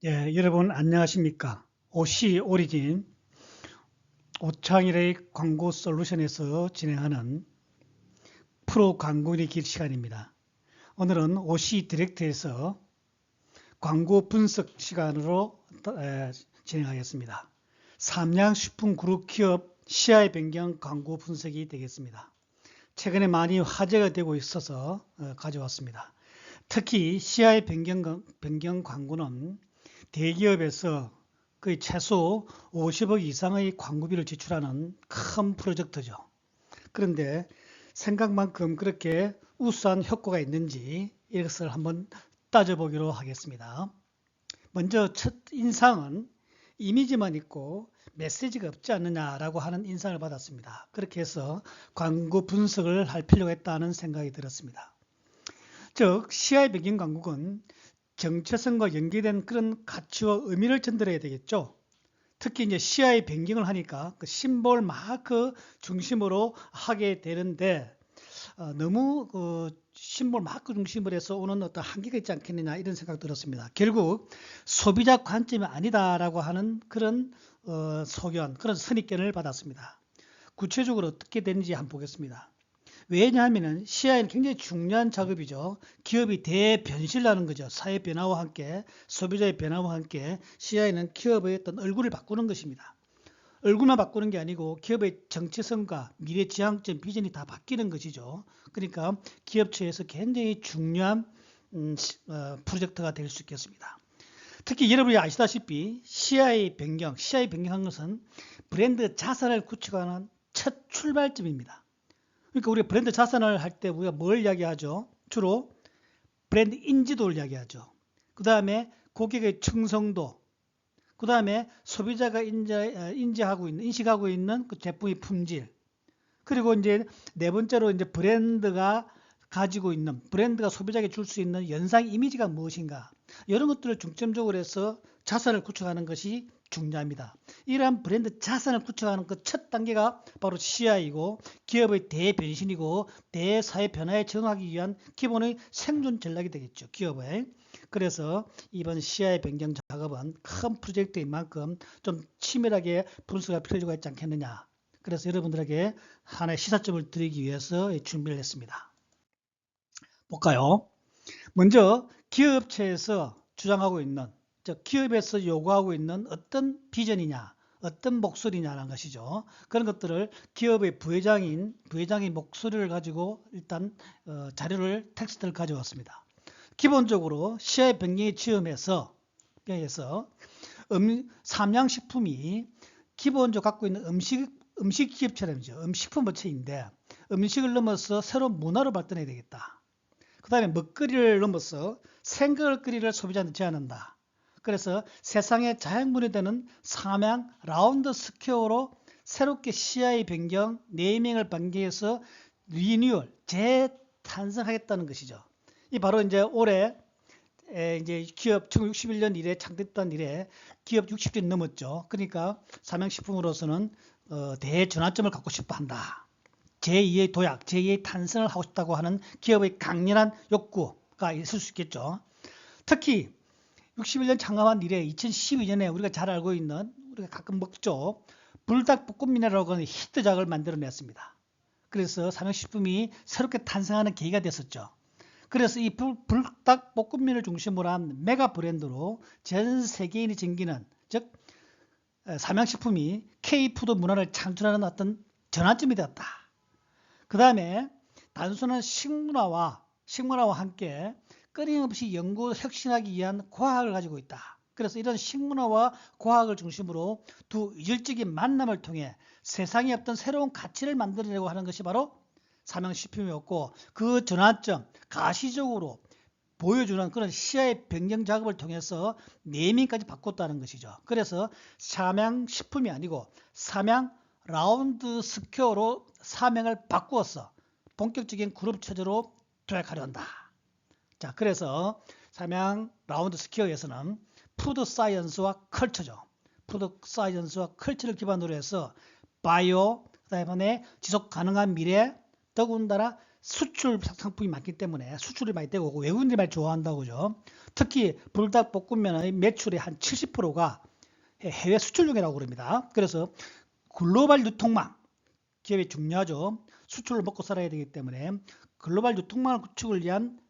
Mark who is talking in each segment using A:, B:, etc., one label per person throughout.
A: 예, 여러분 안녕하십니까? OC 오리진 오창일의 광고 솔루션에서 진행하는 프로 광고인의 길 시간입니다. 오늘은 OC 디렉트에서 광고 분석 시간으로 진행하겠습니다. 삼양식품그룹 기업 시야의 변경 광고 분석이 되겠습니다. 최근에 많이 화제가 되고 있어서 가져왔습니다. 특히 시야의 변경 광고는 대기업에서 거의 최소 50억 이상의 광고비를 지출하는 큰 프로젝트죠. 그런데 생각만큼 그렇게 우수한 효과가 있는지 이것을 한번 따져보기로 하겠습니다. 먼저 첫 인상은 이미지만 있고 메시지가 없지 않느냐라고 하는 인상을 받았습니다. 그렇게 해서 광고 분석을 할 필요가 있다는 생각이 들었습니다. 즉 시야의 변경 광고는 정체성과 연계된 그런 가치와 의미를 전달해야 되겠죠. 특히 이제 시야의 변경을 하니까 그 심볼 마크 중심으로 하게 되는데 너무 그 심볼 마크 중심으로 해서 오는 어떤 한계가 있지 않겠느냐 이런 생각 들었습니다. 결국 소비자 관점이 아니다라고 하는 그런 소견, 그런 선입견을 받았습니다. 구체적으로 어떻게 되는지 한번 보겠습니다. 왜냐하면 시야에는 굉장히 중요한 작업이죠. 기업이 대변신을 하는 거죠. 사회 변화와 함께 소비자의 변화와 함께 시야에는 기업의 어떤 얼굴을 바꾸는 것입니다. 얼굴만 바꾸는 게 아니고 기업의 정체성과 미래 지향점 비전이 다 바뀌는 것이죠. 그러니까 기업체에서 굉장히 중요한 프로젝트가 될 수 있겠습니다. 특히 여러분이 아시다시피 시야의 변경한 것은 브랜드 자산을 구축하는 첫 출발점입니다. 그러니까 우리가 브랜드 자산을 할 때 우리가 뭘 이야기하죠? 주로 브랜드 인지도를 이야기하죠. 그 다음에 고객의 충성도, 그 다음에 소비자가 인식하고 있는 그 제품의 품질, 그리고 이제 네 번째로 이제 브랜드가 소비자에게 줄 수 있는 연상 이미지가 무엇인가, 이런 것들을 중점적으로 해서 자산을 구축하는 것이 중요합니다. 이러한 브랜드 자산을 구축하는 그 첫 단계가 바로 CI이고 기업의 대변신이고 대사회 변화에 적응하기 위한 기본의 생존 전략이 되겠죠. 기업의. 그래서 이번 CI 변경 작업은 큰 프로젝트인 만큼 좀 치밀하게 분석할 필요가 있지 않겠느냐. 그래서 여러분들에게 하나의 시사점을 드리기 위해서 준비를 했습니다. 볼까요? 먼저 기업체에서 주장하고 있는, 즉 기업에서 요구하고 있는 어떤 비전이냐, 어떤 목소리냐라는 것이죠. 그런 것들을 기업의 부회장인 목소리를 가지고 일단 자료를 텍스트를 가져왔습니다. 기본적으로 시야의 변경의 지음에서 삼양식품이 기본적으로 갖고 있는 음식 기업체라면서 음식품 업체인데 음식을 넘어서 새로운 문화로 발전해야 되겠다. 그 다음에 먹거리를 넘어서 생걸거리를 소비자한테 제안한다. 그래서 세상의 자양분이 되는 삼양 라운드 스퀘어로 새롭게 시야의 변경, 네이밍을 변경해서 리뉴얼, 재탄생하겠다는 것이죠. 이 바로 이제 올해 이제 기업 1961년 이래 창립된 이래 기업 60주년 넘었죠. 그러니까 삼양식품으로서는 대전환점을 갖고 싶어 한다. 제2의 도약, 제2의 탄생을 하고 싶다고 하는 기업의 강렬한 욕구가 있을 수 있겠죠. 특히 61년 창업한 이래 2012년에 우리가 잘 알고 있는, 우리가 가끔 먹죠, 불닭볶음면이라고 하는 히트작을 만들어냈습니다. 그래서 삼양식품이 새롭게 탄생하는 계기가 됐었죠. 그래서 이 불닭볶음면을 중심으로 한 메가 브랜드로 전 세계인이 즐기는, 즉 삼양식품이 K푸드 문화를 창출하는 어떤 전환점이 되었다. 그 다음에 단순한 식문화와 함께 끊임없이 연구 혁신하기 위한 과학을 가지고 있다. 그래서 이런 식문화와 과학을 중심으로 두 이질적인 만남을 통해 세상에 없던 새로운 가치를 만들어내려고 하는 것이 바로 삼양식품이었고, 그 전환점, 가시적으로 보여주는 그런 시야의 변경 작업을 통해서 네이밍까지 바꿨다는 것이죠. 그래서 삼양식품이 아니고 삼양 라운드 스퀘어로 사명을 바꾸어서 본격적인 그룹 체제로 도약하려 한다. 자, 그래서 삼양 라운드 스퀘어에서는 푸드 사이언스와 컬처죠. 푸드 사이언스와 컬처를 기반으로 해서 바이오, 그다음에 지속 가능한 미래, 더군다나 수출 상품이 많기 때문에 수출이 많이 되고 외국인들이 많이 좋아한다고 그죠. 특히 불닭볶음면의 매출의 한 70%가 해외 수출용이라고 그럽니다. 그래서 글로벌 유통망 기업이 중요하죠. 수출을 먹고 살아야 되기 때문에 글로벌 유통망 구축을 위한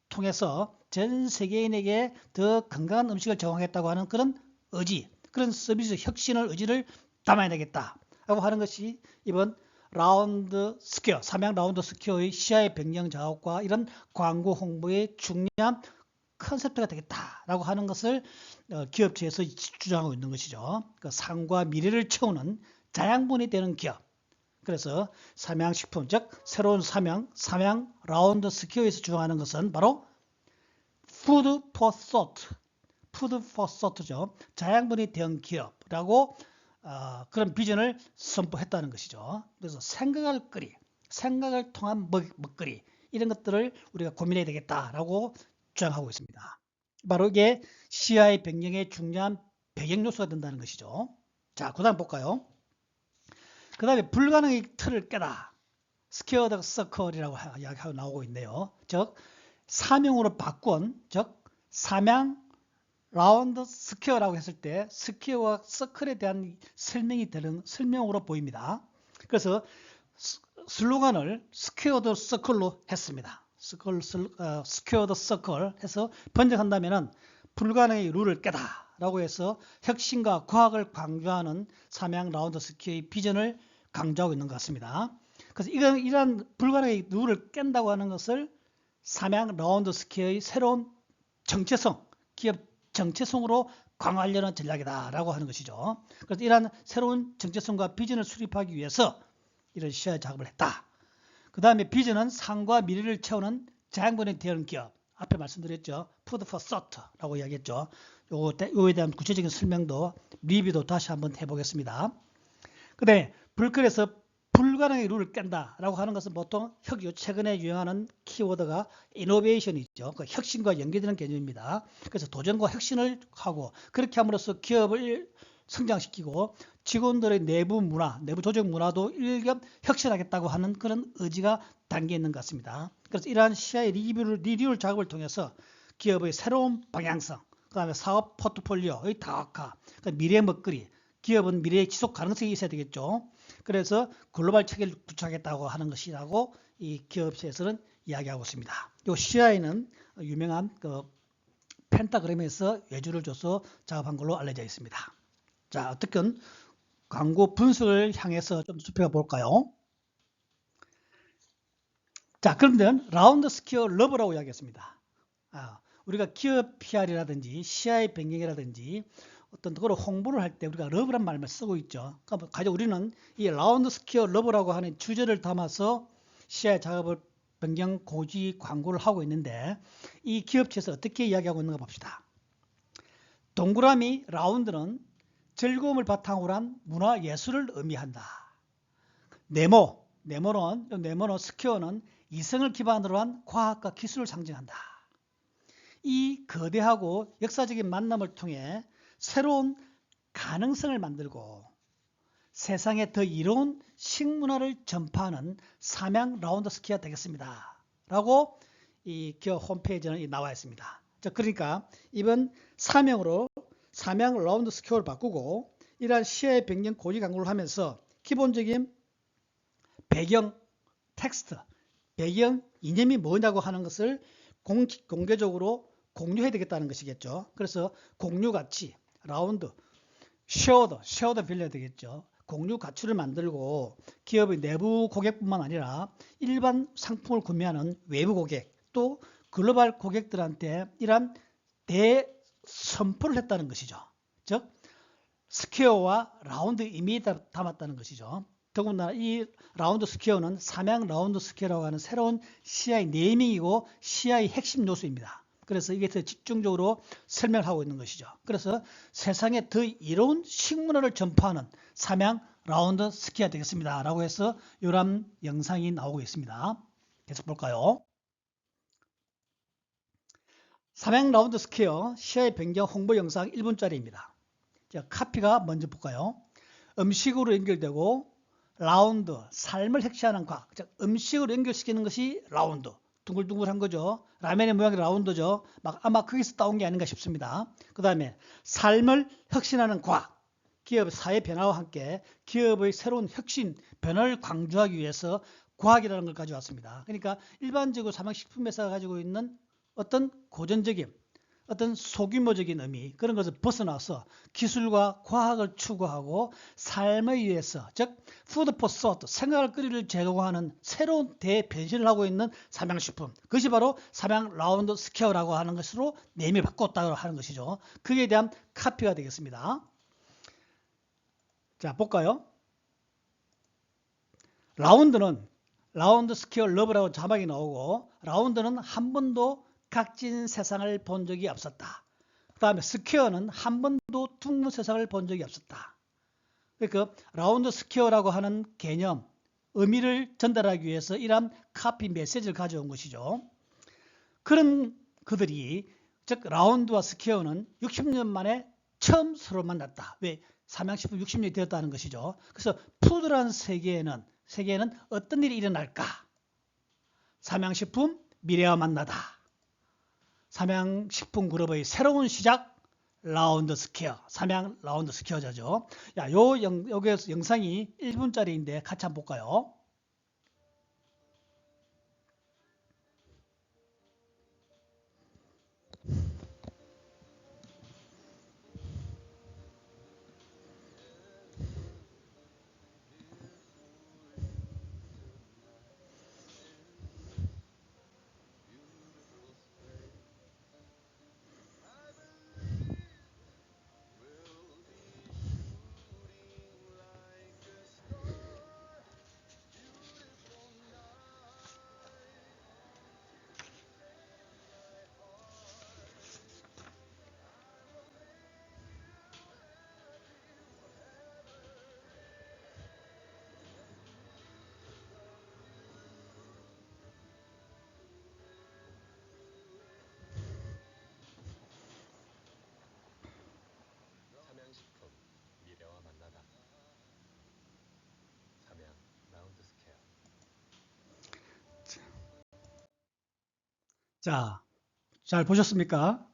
A: 통해서 전 세계인에게 더 건강한 음식을 제공하겠다고 하는 그런 의지, 그런 서비스 혁신을 의지를 담아야 되겠다라고 하는 것이 이번 라운드 스퀘어, 삼양 라운드 스퀘어의 시야의 변경 작업과 이런 광고 홍보의 중요한 컨셉트가 되겠다라고 하는 것을 기업체에서 주장하고 있는 것이죠. 그 상과 미래를 채우는 자양분이 되는 기업. 그래서 삼양식품, 즉 새로운 삼양 라운드 스퀘어에서 주장하는 것은 바로 푸드 포 소트, 푸드 포 소트죠. 자양분이 된 기업이라고 그런 비전을 선포했다는 것이죠. 그래서 생각을 통한 먹거리 이런 것들을 우리가 고민해야 되겠다라고 주장하고 있습니다. 바로 이게 CI 변경의 중요한 배경 요소가 된다는 것이죠. 자, 그 다음 볼까요? 그 다음에 불가능의 틀을 깨다. 스퀘어드 서클이라고 이야기하고 나오고 있네요. 즉 사명으로 바꾼, 즉 삼양 라운드 스퀘어라고 했을 때 스퀘어와 서클에 대한 설명이 되는 설명으로 보입니다. 그래서 슬로건을 스퀘어드 서클로 했습니다. 스퀘어드 서클 해서 번역한다면은 불가능의 룰을 깨다 라고 해서 혁신과 과학을 강조하는 삼양 라운드 스퀘어의 비전을 강조하고 있는 것 같습니다. 그래서 이러한 불가능의 룰을 깬다고 하는 것을 삼양 라운드 스퀘어의 새로운 정체성, 기업 정체성으로 강화하려는 전략이다라고 하는 것이죠. 그래서 이러한 새로운 정체성과 비전을 수립하기 위해서 이런 시야 작업을 했다. 그 다음에 비전은 상과 미래를 채우는 자양분이 되는 기업. 앞에 말씀드렸죠. 푸드 포 소트라고 이야기했죠. 요거에 대한 구체적인 설명도 리뷰도 다시 한번 해보겠습니다. 근데 불클에서 불가능의 룰을 깬다라고 하는 것은 보통 최근에 유행하는 키워드가 이노베이션이죠. 그 혁신과 연계되는 개념입니다. 그래서 도전과 혁신을 하고 그렇게 함으로써 기업을 성장시키고 직원들의 내부 문화, 내부 조직 문화도 일겸 혁신하겠다고 하는 그런 의지가 담겨 있는 것 같습니다. 그래서 이러한 시야의 리뷰 작업을 통해서 기업의 새로운 방향성, 그 다음에 사업 포트폴리오의 다각화, 미래 먹거리, 기업은 미래의 지속 가능성이 있어야 되겠죠. 그래서 글로벌 체계를 구축하겠다고 하는 것이라고 이 기업체에서는 이야기하고 있습니다. 이 CI는 유명한 그 펜타그램에서 외주를 줘서 작업한 걸로 알려져 있습니다. 자, 어떻든 광고 분석을 향해서 좀 좁혀 볼까요? 자, 그런데 라운드 스퀘어 러브라고 이야기했습니다. 우리가 기업 PR이라든지 CI 변경이라든지 어떤 그걸 홍보를 할 때 우리가 러브란 말만 쓰고 있죠. 그러니까 우리는 이 라운드 스퀘어 러브라고 하는 주제를 담아서 CI 작업을 변경 고지 광고를 하고 있는데 이 기업체에서 어떻게 이야기하고 있는가 봅시다. 동그라미 라운드는 즐거움을 바탕으로 한 문화 예술을 의미한다. 네모는 스퀘어는 이성을 기반으로 한 과학과 기술을 상징한다. 이 거대하고 역사적인 만남을 통해 새로운 가능성을 만들고 세상에 더 이로운 식문화를 전파하는 삼양 라운드 스퀘어 되겠습니다. 라고 이 기업 홈페이지는 나와 있습니다. 그러니까 이번 사명으로 삼양 라운드 스퀘어를 바꾸고 이러한 시야의 변경 고지 광고를 하면서 기본적인 배경 텍스트, 배경 이념이 뭐냐고 하는 것을 공개적으로 공유해야 되겠다는 것이겠죠. 그래서 공유 가치, 라운드, 쉐어드 빌려야 되겠죠. 공유 가치를 만들고 기업의 내부 고객뿐만 아니라 일반 상품을 구매하는 외부 고객 또 글로벌 고객들한테 이러한 대선포를 했다는 것이죠. 즉 스퀘어와 라운드 이미 담았다는 것이죠. 더군다나 이 라운드 스퀘어는 삼양 라운드 스퀘어라고 하는 새로운 CI 네이밍이고 CI 핵심 요소입니다. 그래서 이게 더 집중적으로 설명하고 있는 것이죠. 그래서 세상에 더 이로운 식문화를 전파하는 삼양 라운드 스퀘어 되겠습니다. 라고 해서 이런 영상이 나오고 있습니다. 계속 볼까요? 삼양 라운드 스퀘어 CI 변경 홍보 영상 1분짜리입니다. 자, 카피가 먼저 볼까요? 음식으로 연결되고 라운드, 삶을 획시하는 과학, 즉 음식으로 연결시키는 것이 라운드. 둥글둥글한 거죠. 라면의 모양이 라운드죠. 아마 거기서 따온 게 아닌가 싶습니다. 그 다음에 삶을 혁신하는 과학. 기업의 사회 변화와 함께 기업의 새로운 혁신, 변화를 강조하기 위해서 과학이라는 걸 가져왔습니다. 그러니까 일반적으로 삼양식품회사가 가지고 있는 어떤 고전적인 어떤 소규모적인 의미 그런 것을 벗어나서 기술과 과학을 추구하고 삶을 위해서 즉 푸드 포 소트 생활거리를 제공하는 새로운 대변신을 하고 있는 삼양식품 그것이 바로 삼양 라운드 스퀘어라고 하는 것으로 네임을 바꿨다고 하는 것이죠. 그에 대한 카피가 되겠습니다. 자 볼까요? 라운드는 라운드 스퀘어 러브라고 자막이 나오고 라운드는 한 번도 각진 세상을 본 적이 없었다. 그 다음에 스퀘어는 한 번도 둥근 세상을 본 적이 없었다. 그러니까 라운드 스퀘어라고 하는 개념, 의미를 전달하기 위해서 이러한 카피 메시지를 가져온 것이죠. 그런 그들이 즉 라운드와 스퀘어는 60년 만에 처음 서로 만났다. 왜? 삼양식품 60년이 되었다는 것이죠. 그래서 푸드라는 세계에는 어떤 일이 일어날까? 삼양식품 미래와 만나다. 삼양식품그룹의 새로운 시작 라운드 스퀘어, 삼양 라운드 스퀘어죠. 야, 여기에서 영상이 1분짜리인데 같이 한번 볼까요?
B: 삼양식품 미래와 만나다. 삼양 라운드 스퀘어.
A: 자, 잘 보셨습니까?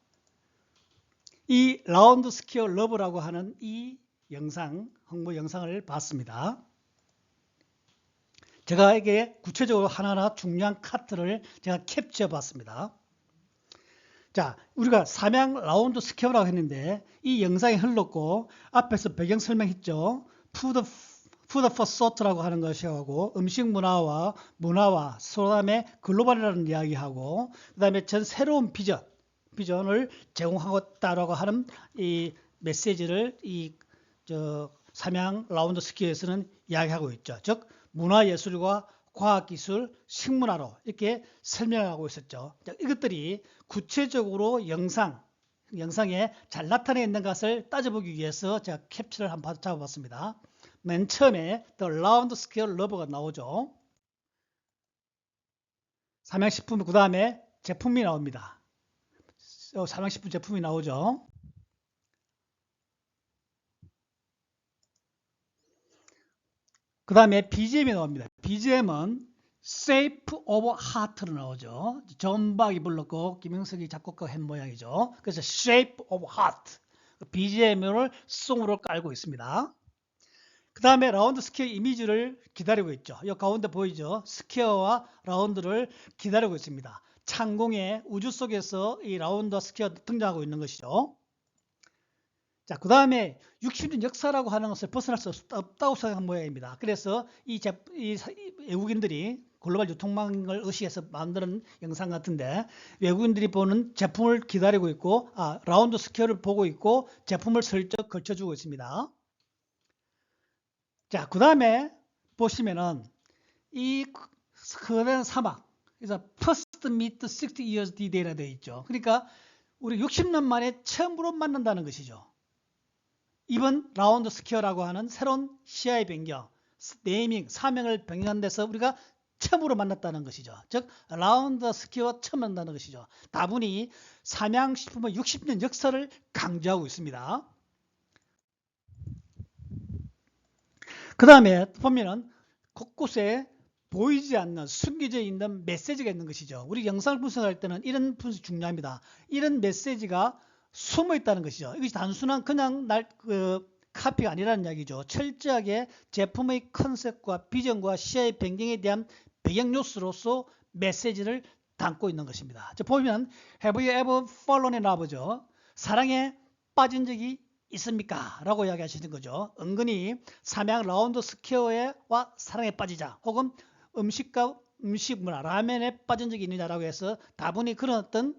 A: 이 라운드 스퀘어 러브라고 하는 이 영상, 홍보 영상을 봤습니다. 제가 이게 구체적으로 하나하나 중요한 카트를 제가 캡처해 봤습니다. 자, 우리가 삼양 라운드 스퀘어라고 했는데 이 영상이 흘렀고 앞에서 배경 설명했죠. 푸드 포 소트라고 하는 것이고 음식 문화와 그다음에 글로벌이라는 이야기하고 그다음에 전 새로운 비전을 제공하겠다라고 하는 이 메시지를 삼양 라운드 스퀘어에서는 이야기하고 있죠. 즉 문화예술과 과학기술, 식문화로 이렇게 설명하고 있었죠. 이것들이 구체적으로 영상에 잘 나타내 있는 것을 따져보기 위해서 제가 캡처를 한번 잡아봤습니다. 맨 처음에 The Round Square Love가 나오죠. 삼양식품 그 다음에 제품이 나옵니다. 삼양식품 제품이 나오죠. 그 다음에 BGM이 나옵니다. BGM은 Shape of Heart로 나오죠. 전박이 불렀고 김영석이 작곡가 한 모양이죠. 그래서 Shape of Heart BGM을 송으로 깔고 있습니다. 그 다음에 라운드 스퀘어 이미지를 기다리고 있죠. 이 가운데 보이죠. 스퀘어와 라운드를 기다리고 있습니다. 창공의 우주 속에서 이 라운드와 스퀘어 등장하고 있는 것이죠. 자, 그 다음에 60년 역사라고 하는 것을 벗어날 수 없다고 생각한 모양입니다. 그래서 이 외국인들이 글로벌 유통망을 의식해서 만드는 영상 같은데 외국인들이 보는 제품을 기다리고 있고 라운드 스퀘어를 보고 있고 제품을 슬쩍 걸쳐주고 있습니다. 자, 그 다음에 보시면은 이 거대한 사막, 그래서 first meet 60 years D-Day라 되어 있죠. 그러니까 우리 60년 만에 처음으로 만난다는 것이죠. 이번 라운드 스퀘어라고 하는 새로운 시야의 변경, 네이밍, 사명을 변경한 데서 우리가 처음으로 만났다는 것이죠. 즉 라운드 스퀘어 처음 만난다는 것이죠. 다분히 삼양식품의 60년 역사를 강조하고 있습니다. 그 다음에 보면은 곳곳에 보이지 않는 숨겨져 있는 메시지가 있는 것이죠. 우리 영상을 분석할 때는 이런 분석이 중요합니다. 이런 메시지가 숨어 있다는 것이죠. 이것이 단순한 그냥 카피가 아니라는 이야기죠. 철저하게 제품의 컨셉과 비전과 시야의 변경에 대한 배경 요소로서 메시지를 담고 있는 것입니다. 자, 보면 Have you ever fallen in love죠? 사랑에 빠진 적이 있습니까? 라고 이야기하시는 거죠. 은근히 삼양 라운드 스퀘어와 사랑에 빠지자 혹은 음식과 음식 문화 라면에 빠진 적이 있느냐라고 해서 다분히 그런 어떤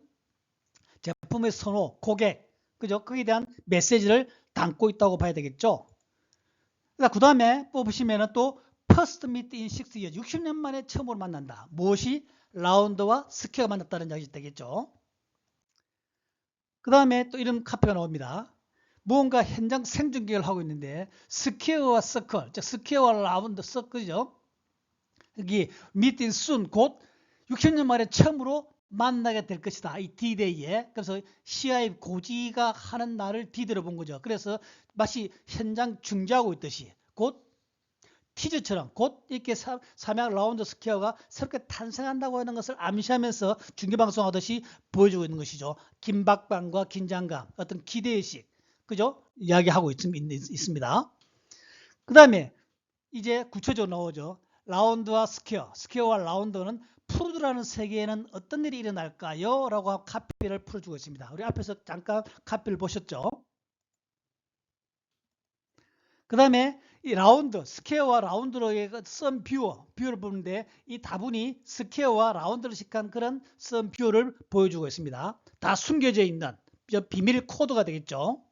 A: 제품의 선호, 고객, 그죠? 거기에 대한 메시지를 담고 있다고 봐야 되겠죠. 그 다음에 뽑으시면은 또 First meet in 6 years, 60년 만에 처음으로 만난다. 무엇이? 라운드와 스퀘어가 만났다는 이야기 되겠죠. 그 다음에 또 이런 카피가 나옵니다. 무언가 현장 생중계를 하고 있는데 스퀘어와 서클, 즉 스퀘어와 라운드 서클이죠. 여기 meet in soon, 곧 60년 만에 처음으로 만나게 될 것이다. 이 D-Day에. 그래서 시야의 고지가 하는 날을 뒤들어 본 거죠. 그래서 마치 현장 중계하고 있듯이 곧 티저처럼 곧 이렇게 삼양 라운드 스퀘어가 새롭게 탄생한다고 하는 것을 암시하면서 중계방송하듯이 보여주고 있는 것이죠. 긴박감과 긴장감, 어떤 기대의식, 그죠? 이야기하고 있습니다. 그 다음에 이제 구체적으로 나오죠. 라운드와 스퀘어, 스퀘어와 라운드는 푸르드라는 세계에는 어떤 일이 일어날까요? 라고 카피를 풀어주고 있습니다. 우리 앞에서 잠깐 카피를 보셨죠? 그 다음에 이 라운드, 스퀘어와 라운드로의 선 뷰어를 보는데 이 다분히 스퀘어와 라운드를 식한 그런 선 뷰어를 보여주고 있습니다. 다 숨겨져 있는 비밀 코드가 되겠죠.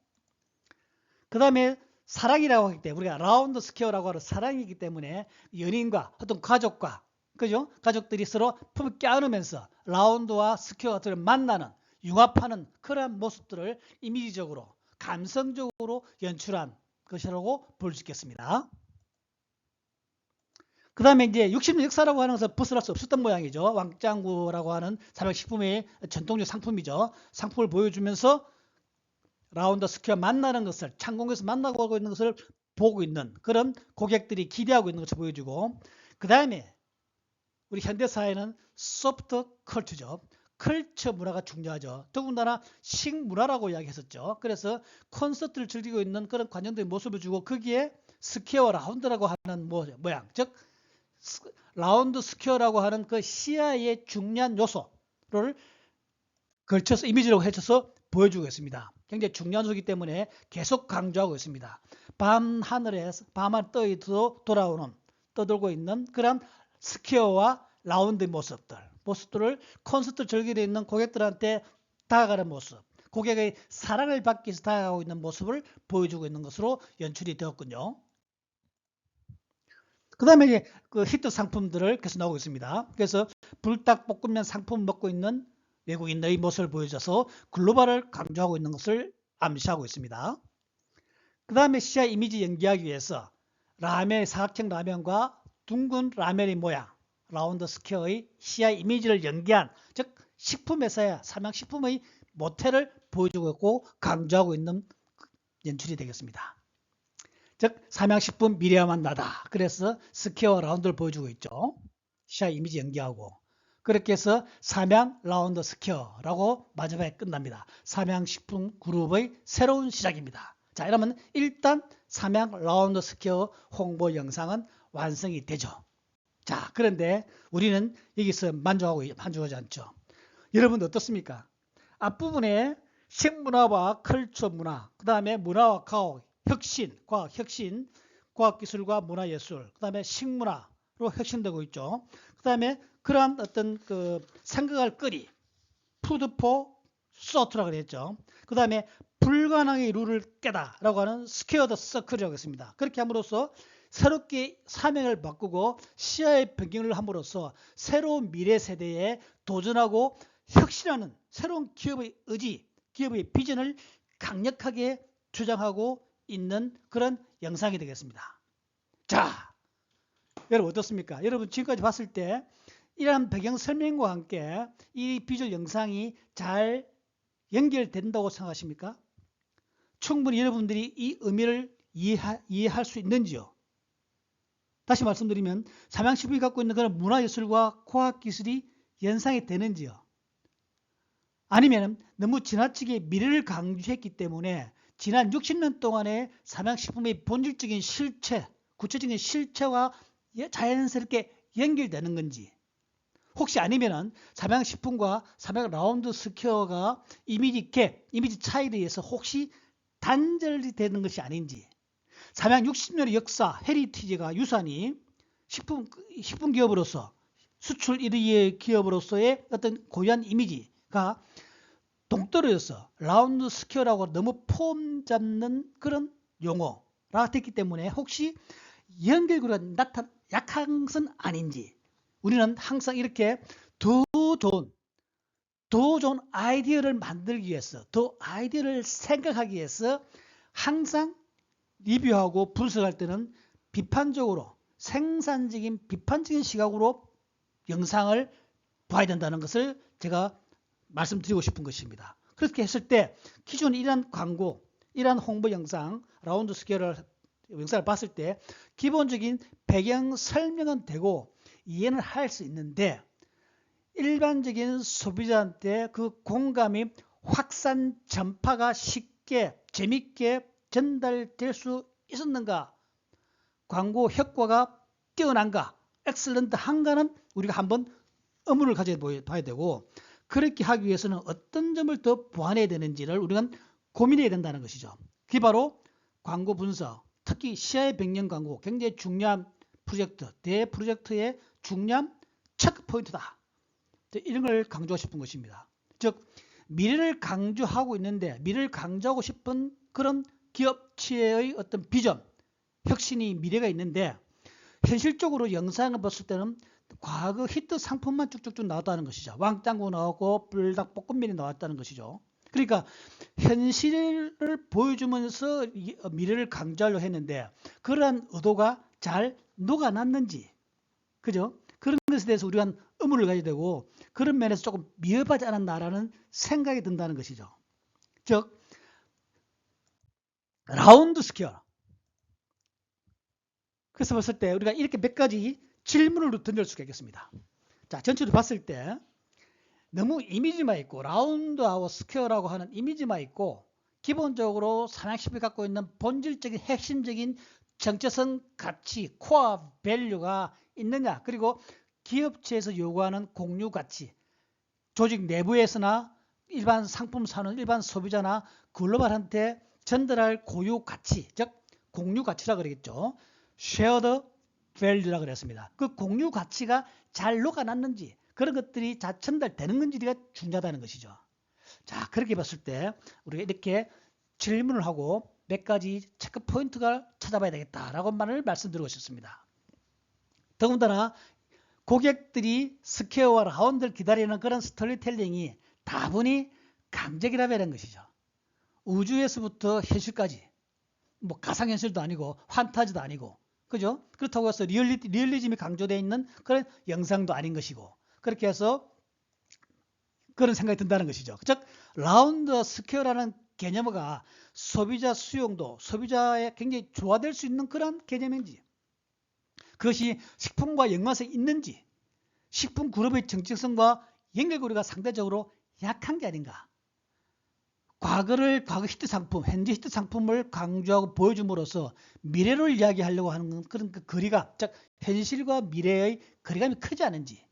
A: 그 다음에 사랑이라고 하기 때문에 우리가 라운드 스퀘어라고 하는 사랑이기 때문에 연인과 어떤 가족과 그죠? 가족들이 서로 품을 껴안으면서 라운드와 스퀘어들을 만나는 융합하는 그런 모습들을 이미지적으로 감성적으로 연출한 것이라고 볼 수 있겠습니다. 그 다음에 이제 60년 역사라고 하는 것은 벗어날 수 없었던 모양이죠. 왕짱구라고 하는 삼양식품의 전통적 상품이죠. 상품을 보여주면서 라운드 스퀘어 만나는 것을 창공에서 만나고 있는 것을 보고 있는 그런 고객들이 기대하고 있는 것을 보여주고, 그 다음에 우리 현대사회는 소프트 컬처죠. 컬처 문화가 중요하죠. 더군다나 식문화라고 이야기했었죠. 그래서 콘서트를 즐기고 있는 그런 관념들의 모습을 주고 거기에 스퀘어 라운드라고 하는 모양, 즉 라운드 스퀘어라고 하는 그 시야의 중요한 요소를 걸쳐서 이미지로 해쳐서 보여주고 있습니다. 굉장히 중요한 요소이기 때문에 계속 강조하고 있습니다. 밤하늘에 밤하늘 떠 떠돌고 있는 그런 스퀘어와 라운드의 모습들을 콘서트 즐기고 있는 고객들한테 다가가는 모습, 고객의 사랑을 받기 위해서 다가가고 있는 모습을 보여주고 있는 것으로 연출이 되었군요. 그 다음에 이제 그 히트 상품들을 계속 나오고 있습니다. 그래서 불닭볶음면 상품 먹고 있는 외국인의 모습을 보여줘서 글로벌을 강조하고 있는 것을 암시하고 있습니다. 그 다음에 시야 이미지 연기하기 위해서 라면의 사각형 라면과 둥근 라면의 모양, 라운드 스퀘어의 시야 이미지를 연기한, 즉 식품회사의 삼양식품의 모태를 보여주고 있고 강조하고 있는 연출이 되겠습니다. 즉 삼양식품 미래와만 나다. 그래서 스퀘어 라운드를 보여주고 있죠. 시야 이미지 연기하고 그렇게 해서 삼양 라운드 스퀘어라고 마지막에 끝납니다. 삼양식품 그룹의 새로운 시작입니다. 자, 이러면 일단 삼양 라운드 스퀘어 홍보 영상은 완성이 되죠. 자, 그런데 우리는 여기서 만족하지 않죠. 여러분 어떻습니까? 앞부분에 식문화와 컬처 문화, 그 다음에 문화와 과학, 과학 혁신, 과학기술과 문화예술, 그 다음에 식문화로 혁신되고 있죠. 그 다음에 그러한 어떤 그 생각할 거리, 푸드포 소트라고 그랬죠. 그 다음에 불가능의 룰을 깨다라고 하는 스퀘어드 서클이라고 했습니다. 그렇게 함으로써 새롭게 사명을 바꾸고 시야의 변경을 함으로써 새로운 미래 세대에 도전하고 혁신하는 새로운 기업의 의지, 기업의 비전을 강력하게 주장하고 있는 그런 영상이 되겠습니다. 자, 여러분 어떻습니까? 여러분 지금까지 봤을 때 이러한 배경 설명과 함께 이 비주얼 영상이 잘 연결된다고 생각하십니까? 충분히 여러분들이 이 의미를 이해할 수 있는지요? 다시 말씀드리면 삼양식품이 갖고 있는 그런 문화예술과 과학기술이 연상이 되는지요? 아니면 너무 지나치게 미래를 강조했기 때문에 지난 60년 동안의 삼양식품의 본질적인 실체, 구체적인 실체와 자연스럽게 연결되는 건지, 혹시 아니면은 삼양식품과 삼양 라운드 스퀘어가 이미지 갭, 이미지 차이에 의해서 혹시 단절이 되는 것이 아닌지, 삼양 60년의 역사, 헤리티지가 유산이 식품 기업으로서 수출 1위의 기업으로서의 어떤 고유한 이미지가 동떨어져서 라운드 스퀘어라고 너무 폼 잡는 그런 용어가 됐기 때문에 혹시 연결고리가 약한 것은 아닌지, 우리는 항상 이렇게 더 좋은 아이디어를 만들기 위해서, 더 아이디어를 생각하기 위해서 항상 리뷰하고 분석할 때는 비판적으로, 생산적인 비판적인 시각으로 영상을 봐야 된다는 것을 제가 말씀드리고 싶은 것입니다. 그렇게 했을 때 기존 이러한 광고, 이러한 홍보 영상, 라운드 스퀘어를 영상을 봤을 때 기본적인 배경 설명은 되고 이해는 할 수 있는데 일반적인 소비자한테 그 공감이 확산 전파가 쉽게 재밌게 전달될 수 있었는가, 광고 효과가 뛰어난가, 엑셀런트한가는 우리가 한번 의문을 가져봐야 되고, 그렇게 하기 위해서는 어떤 점을 더 보완해야 되는지를 우리가 고민해야 된다는 것이죠. 그게 바로 광고 분석, 특히 시야의 백년 광고, 굉장히 중요한 프로젝트, 대프로젝트의 중요한 체크포인트다. 이런 걸 강조하고 싶은 것입니다. 즉 미래를 강조하고 있는데 미래를 강조하고 싶은 그런 기업체의 어떤 비전, 혁신이 미래가 있는데 현실적으로 영상을 봤을 때는 과거 히트 상품만 쭉쭉쭉 나왔다는 것이죠. 왕짱구 나오고 불닭볶음면이 나왔다는 것이죠. 그러니까 현실을 보여주면서 미래를 강조하려고 했는데 그러한 의도가 잘 녹아났는지, 그죠? 그런 것에 대해서 우리가 의문을 가져야 되고, 그런 면에서 조금 미흡하지 않았나라는 생각이 든다는 것이죠. 즉 라운드 스퀘어. 그래서 봤을 때 우리가 이렇게 몇 가지 질문을 던질 수가 있겠습니다. 자, 전체로 봤을 때 너무 이미지만 있고, 라운드하고 스퀘어라고 하는 이미지만 있고, 기본적으로 삼양식품이 갖고 있는 본질적인 핵심적인 정체성 가치, 코어 밸류가 있느냐, 그리고 기업체에서 요구하는 공유 가치, 조직 내부에서나 일반 상품 사는 일반 소비자나 글로벌한테 전달할 고유 가치, 즉 공유 가치라 그러겠죠. shared value라 그랬습니다. 그 공유 가치가 잘 녹아났는지, 그런 것들이 잘 전달되는 건지가 중요하다는 것이죠. 자, 그렇게 봤을 때 우리가 이렇게 질문을 하고 몇 가지 체크 포인트가 찾아봐야 되겠다라고 말씀드리고 싶습니다. 더군다나 고객들이 스퀘어와 라운드를 기다리는 그런 스토리텔링이 다분히 감정이라는 것이죠. 우주에서부터 현실까지, 뭐 가상현실도 아니고 판타지도 아니고, 그죠? 그렇다고 해서 리얼리즘이 강조되어 있는 그런 영상도 아닌 것이고, 그렇게 해서 그런 생각이 든다는 것이죠. 즉 라운드 스퀘어라는 개념가 소비자 수용도, 소비자에 굉장히 조화될 수 있는 그런 개념인지, 그것이 식품과 연관성이 있는지, 식품 그룹의 정체성과 연결고리가 상대적으로 약한 게 아닌가. 과거 히트 상품, 현재 히트 상품을 강조하고 보여줌으로써 미래를 이야기하려고 하는 그런 그 거리가, 즉 현실과 미래의 거리감이 크지 않은지,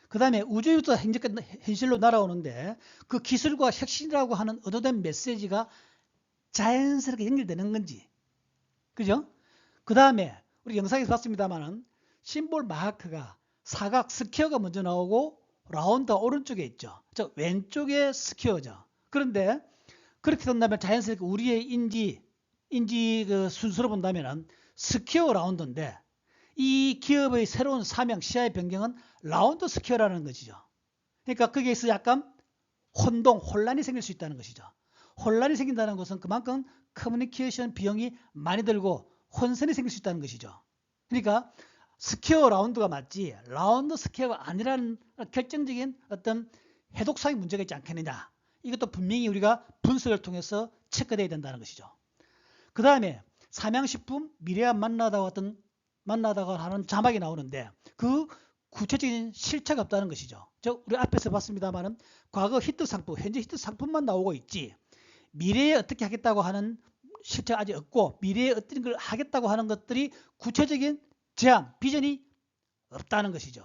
A: 그 다음에 우주부터 현실로 날아오는데 그 기술과 혁신이라고 하는 의도된 메시지가 자연스럽게 연결되는 건지, 그죠? 그 다음에 우리 영상에서 봤습니다만은 심볼 마크가 사각 스퀘어가 먼저 나오고 라운드 오른쪽에 있죠. 즉 왼쪽에 스퀘어죠. 그런데 그렇게 된다면 자연스럽게 우리의 인지 그 순서로 본다면은 스퀘어 라운드인데, 이 기업의 새로운 사명, 시야의 변경은 라운드 스퀘어라는 것이죠. 그러니까 거기에서 약간 혼란이 생길 수 있다는 것이죠. 혼란이 생긴다는 것은 그만큼 커뮤니케이션 비용이 많이 들고 혼선이 생길 수 있다는 것이죠. 그러니까 스퀘어 라운드가 맞지 라운드 스퀘어가 아니라는 결정적인 어떤 해독상의 문제가 있지 않겠느냐. 이것도 분명히 우리가 분석을 통해서 체크돼야 된다는 것이죠. 그 다음에 삼양식품 미래와 만나다 어떤 만나다가 하는 자막이 나오는데 그 구체적인 실체가 없다는 것이죠. 우리 앞에서 봤습니다만은 과거 히트 상품, 현재 히트 상품만 나오고 있지 미래에 어떻게 하겠다고 하는 실체가 아직 없고 미래에 어떤 걸 하겠다고 하는 것들이 구체적인 제안, 비전이 없다는 것이죠.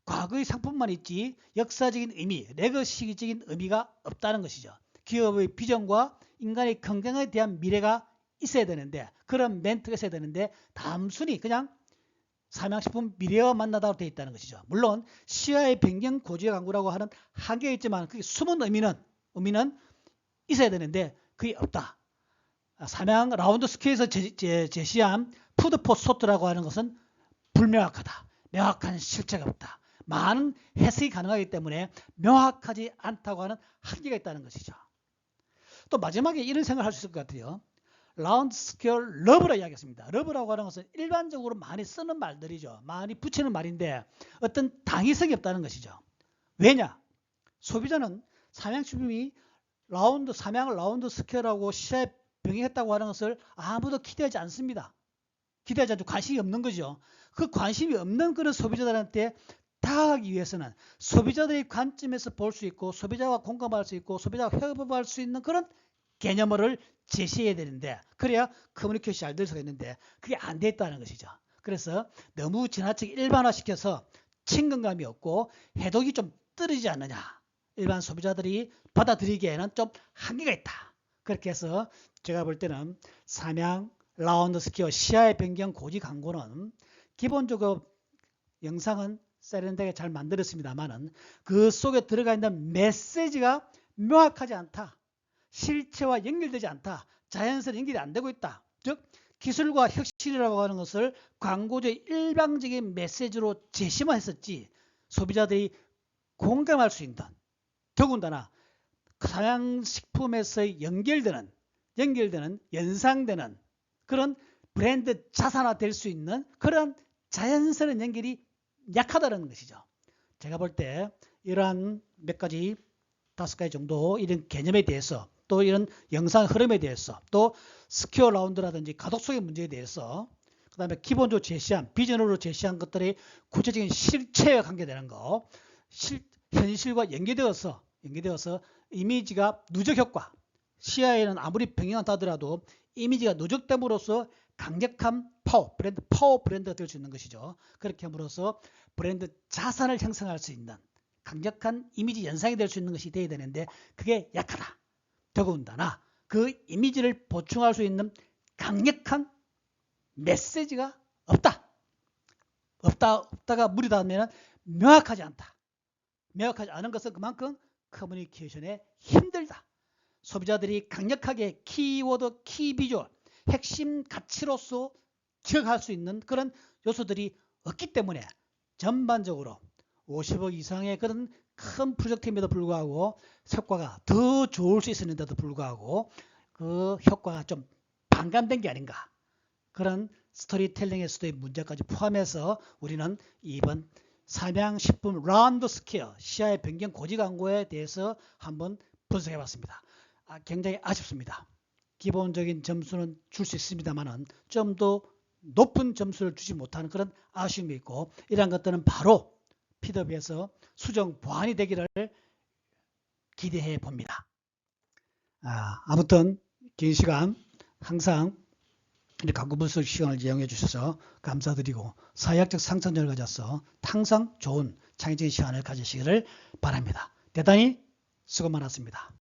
A: 과거의 상품만 있지 역사적인 의미, 레거시적인 의미가 없다는 것이죠. 기업의 비전과 인간의 건강에 대한 미래가 있어야 되는데 그런 멘트가 있어야 되는데 단순히 그냥 삼양식품 미래와 만나다로 되어 있다는 것이죠. 물론 시야의 변경 고지의 광고라고 하는 한계가 있지만 그게 숨은 의미는 있어야 되는데 그게 없다. 삼양 라운드 스퀘어에서 제시한 푸드 포 소트라고 하는 것은 불명확하다. 명확한 실체가 없다. 많은 해석이 가능하기 때문에 명확하지 않다고 하는 한계가 있다는 것이죠. 또 마지막에 이런 생각을 할 수 있을 것 같아요. 라운드 스퀘어 러브라 이야기했습니다. 러브라고 하는 것은 일반적으로 많이 쓰는 말들이죠. 많이 붙이는 말인데 어떤 당위성이 없다는 것이죠. 왜냐? 소비자는 삼양식품이 삼양을 라운드 스퀘어라고 시야에 병행했다고 하는 것을 아무도 기대하지 않습니다. 기대하지 않고 관심이 없는 거죠. 그 관심이 없는 그런 소비자들한테 다가가기 위해서는 소비자들의 관점에서 볼 수 있고 소비자와 공감할 수 있고 소비자와 협업할 수 있는 그런 개념을 제시해야 되는데 그래야 커뮤니케이션이 잘 될 수가 있는데 그게 안 돼 있다는 것이죠. 그래서 너무 지나치게 일반화시켜서 친근감이 없고 해독이 좀 떨어지지 않느냐. 일반 소비자들이 받아들이기에는 좀 한계가 있다. 그렇게 해서 제가 볼 때는 삼양 라운드 스퀘어 시야의 변경 고지 광고는 기본적으로 영상은 세련되게 잘 만들었습니다만은 그 속에 들어가 있는 메시지가 명확하지 않다. 실체와 연결되지 않다. 자연스레 연결이 안 되고 있다. 즉 기술과 혁신이라고 하는 것을 광고주의 일방적인 메시지로 제시만 했었지 소비자들이 공감할 수 있는 더군다나 삼양식품에서 연결되는 연상되는 그런 브랜드 자산화 될 수 있는 그런 자연스러운 연결이 약하다는 것이죠. 제가 볼 때 이러한 몇 가지 5가지 정도 이런 개념에 대해서 또 이런 영상 흐름에 대해서 또 스퀘어 라운드라든지 가독 속의 문제에 대해서 그 다음에 기본적으로 제시한 비전으로 제시한 것들이 구체적인 실체와 관계되는 거 현실과 연계되어서 이미지가 누적 효과 시야에는 아무리 병행한다 하더라도 이미지가 누적됨으로써 강력한 파워 브랜드가 될 수 있는 것이죠. 그렇게 함으로써 브랜드 자산을 형성할 수 있는 강력한 이미지 연상이 될 수 있는 것이 되어야 되는데 그게 약하다. 더군다나 그 이미지를 보충할 수 있는 강력한 메시지가 없다가 물이 닿으면 명확하지 않다. 명확하지 않은 것은 그만큼 커뮤니케이션에 힘들다. 소비자들이 강력하게 키워드, 키비주얼, 핵심 가치로서 기억할 수 있는 그런 요소들이 없기 때문에 전반적으로 50억 이상의 그런 큰 프로젝트임에도 불구하고 효과가 더 좋을 수 있었는데도 불구하고 그 효과가 좀 반감된 게 아닌가. 그런 스토리텔링에서의 문제까지 포함해서 우리는 이번 삼양식품 라운드 스퀘어 시야의 변경 고지 광고에 대해서 한번 분석해 봤습니다. 굉장히 아쉽습니다. 기본적인 점수는 줄 수 있습니다만 좀 더 높은 점수를 주지 못하는 그런 아쉬움이 있고 이러한 것들은 바로 피드업에서 수정 보완이 되기를 기대해 봅니다. 아무튼 긴 시간 항상 광고 분석 시간을 이용해 주셔서 감사드리고 사회학적 상상력을 가져서 항상 좋은 창의적인 시간을 가지시기를 바랍니다. 대단히 수고 많았습니다.